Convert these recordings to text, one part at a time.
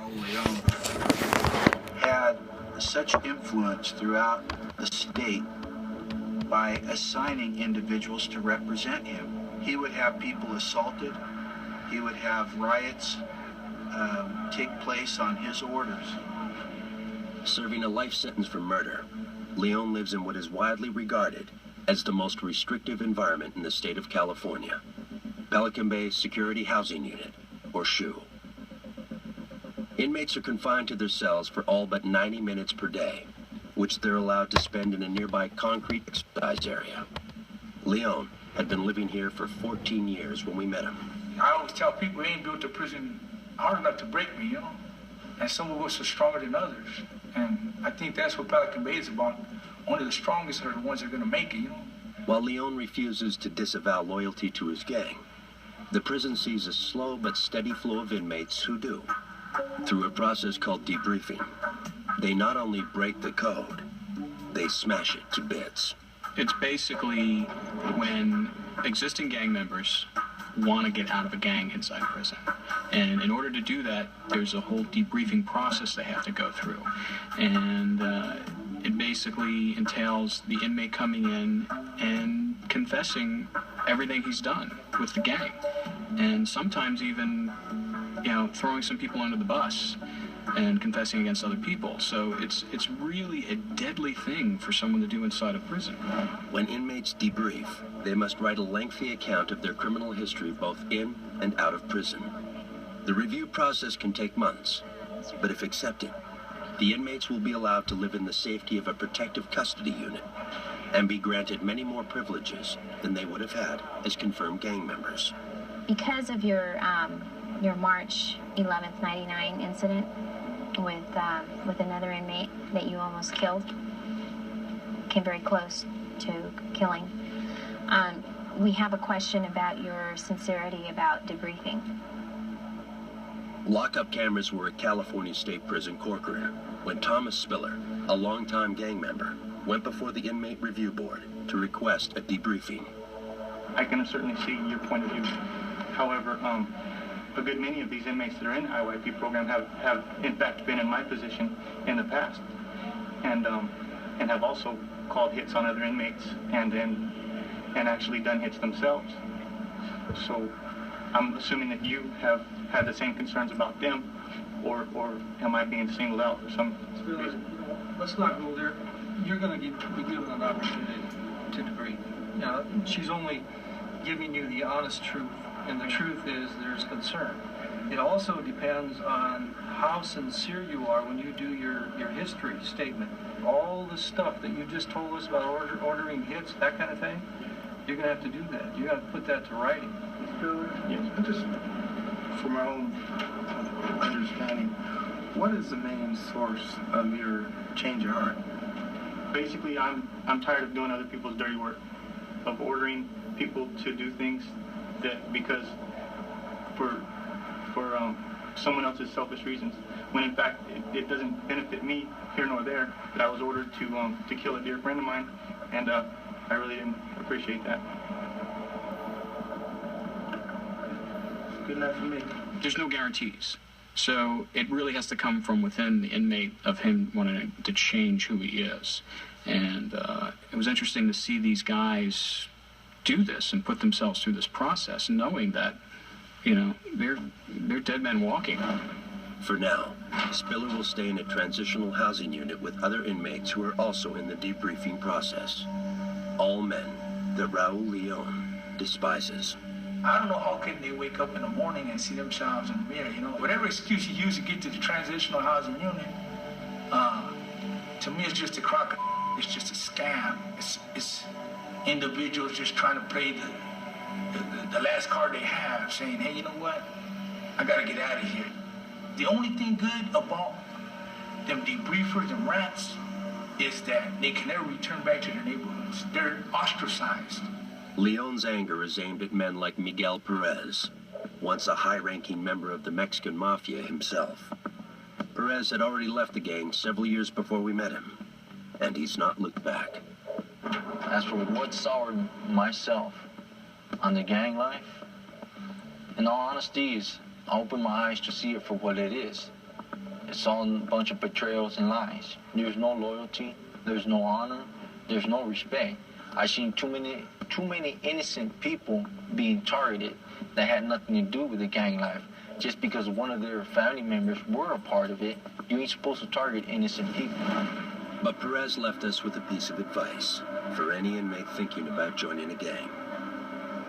Raul Leon had such influence throughout the state by assigning individuals to represent him. He would have people assaulted. He would have riots take place on his orders. Serving a life sentence for murder, Leon lives in what is widely regarded as the most restrictive environment in the state of California, Pelican Bay Security Housing Unit, or SHU. Inmates are confined to their cells for all but 90 minutes per day, which they're allowed to spend in a nearby concrete exercise area. Leon had been living here for 14 years when we met him. I always tell people he ain't built a prison hard enough to break me, you know? And some of us are stronger than others. And I think that's what Pelican Bay is about. Only the strongest are the ones that are going to make it, you know? While Leon refuses to disavow loyalty to his gang, the prison sees a slow but steady flow of inmates who do. Through a process called debriefing, they not only break the code, they smash it to bits. It's basically when existing gang members want to get out of a gang inside prison. And in order to do that, there's a whole debriefing process they have to go through. And it basically entails the inmate coming in and confessing everything he's done with the gang. And sometimes even, throwing some people under the bus and confessing against other people. So it's really a deadly thing for someone to do inside a prison. When inmates debrief, they must write a lengthy account of their criminal history both in and out of prison. The review process can take months, but if accepted, the inmates will be allowed to live in the safety of a protective custody unit and be granted many more privileges than they would have had as confirmed gang members. Because of your March 11th, 99 incident with another inmate that you almost killed, came very close to killing, we have a question about your sincerity about debriefing. Lockup cameras were at California State Prison Corcoran when Thomas Spiller, a longtime gang member, went before the Inmate Review Board to request a debriefing. I can certainly see your point of view. However, a good many of these inmates that are in the IYP program have in fact been in my position in the past, and have also called hits on other inmates and actually done hits themselves. So I'm assuming that you have had the same concerns about them, or am I being singled out for some reason? Let's not go there. You're going to be given an opportunity to debrief. Now, she's only giving you the honest truth, and the truth is there's concern. It also depends on how sincere you are when you do your history statement. All the stuff that you just told us about ordering hits, that kind of thing, you're going to have to do that. You got to put that to writing. Yes, just for my own understanding, what is the main source of your change of heart? Basically, I'm tired of doing other people's dirty work, of ordering people to do things that because for someone else's selfish reasons, when in fact it doesn't benefit me here nor there. That I was ordered to kill a dear friend of mine, and I really didn't appreciate that. Good enough for me. There's no guarantees. So it really has to come from within the inmate of him wanting to change who he is. And it was interesting to see these guys do this and put themselves through this process, knowing that, they're dead men walking. For now, Spiller will stay in a transitional housing unit with other inmates who are also in the debriefing process. All men that Raul Leon despises. I don't know how can they wake up in the morning and see themselves in the mirror, Whatever excuse you use to get to the transitional housing unit, to me it's just a crock. It's just a scam. It's individuals just trying to play the last card they have, saying, hey, you know what? I got to get out of here. The only thing good about them debriefers and rats is that they can never return back to their neighborhoods. They're ostracized. Leon's anger is aimed at men like Miguel Perez, once a high-ranking member of the Mexican Mafia himself. Perez had already left the gang several years before we met him, and he's not looked back. As for what soured myself on the gang life, in all honesty, I opened my eyes to see it for what it is. It's all a bunch of betrayals and lies. There's no loyalty, there's no honor, there's no respect. I've seen too many innocent people being targeted that had nothing to do with the gang life. Just because one of their family members were a part of it, you ain't supposed to target innocent people. But Perez left us with a piece of advice for any inmate thinking about joining a gang.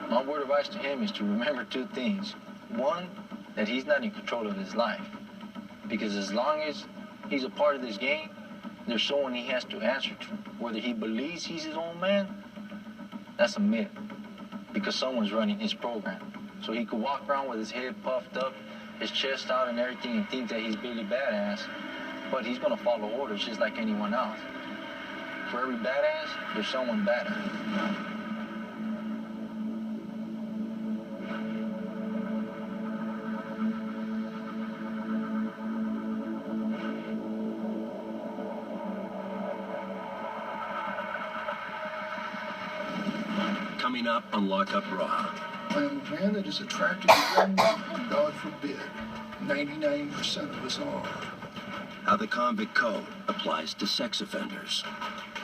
My word of advice to him is to remember two things. One, that he's not in control of his life. Because as long as he's a part of this gang, there's someone he has to answer to. Whether he believes he's his own man, that's a myth. Because someone's running his program. So he could walk around with his head puffed up, his chest out and everything, and think that he's really badass. But he's gonna follow orders just like anyone else. For every badass, there's someone better. Coming up on Lockup Raw. I am a man that is attracted to young women. God forbid. 99% of us are. How the convict code applies to sex offenders.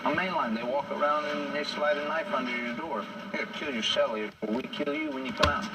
On mainline, they walk around and they slide a knife under your door. Here, kill your cellie, or we kill you when you come out.